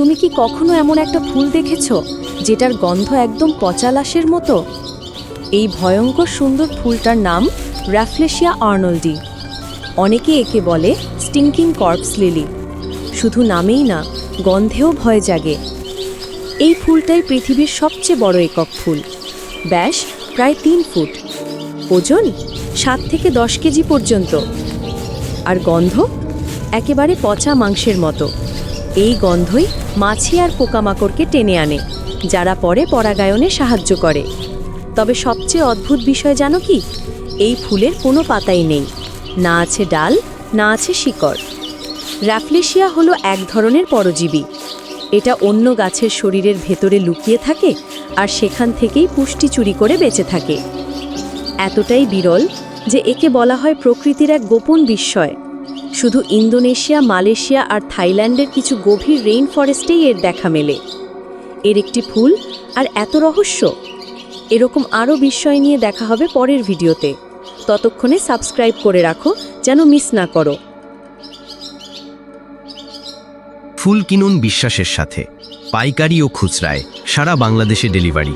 তুমি কি কখনো এমন একটা ফুল দেখেছো যেটার গন্ধ একদম পচা লাশের মতো? এই ভয়ঙ্কর সুন্দর ফুলটার নাম র্যাফলেশিয়া আর্নল্ডি। অনেকে একে বলে স্টিংকিং কর্পস লিলি। শুধু নামেই না, গন্ধেও ভয় জাগে। এই ফুলটাই পৃথিবীর সবচেয়ে বড় একক ফুল। ব্যাস প্রায় 3 ফুট, ওজন 7 থেকে 10 কেজি পর্যন্ত। আর গন্ধ একেবারে পচা মাংসের মতো। এই গন্ধই মাছি আর পোকামাকড়কে টেনে আনে, যারা পরে পরাগায়নে সাহায্য করে। তবে সবচেয়ে অদ্ভুত বিষয় জানো কি? এই ফুলের কোনো পাতাই নেই, না আছে ডাল, না আছে শিকড়। র্যাফলেশিয়া হলো এক ধরনের পরজীবী। এটা অন্য গাছের শরীরের ভেতরে লুকিয়ে থাকে আর সেখান থেকেই পুষ্টি চুরি করে বেঁচে থাকে। এতটাই বিরল যে একে বলা হয় প্রকৃতির এক গোপন বিস্ময়। শুধু ইন্দোনেশিয়া, মালয়েশিয়া আর থাইল্যান্ডের কিছু গভীর রেইন ফরেস্টেই এর দেখা মেলে। এর একটি ফুল আর এত রহস্য। এরকম আরও বিস্ময় নিয়ে দেখা হবে পরের ভিডিওতে। ততক্ষণে সাবস্ক্রাইব করে রাখো যেন মিস না করো। ফুল কিনুন বিশ্বাসের সাথে, পাইকারি ও খুচরায় সারা বাংলাদেশে ডেলিভারি।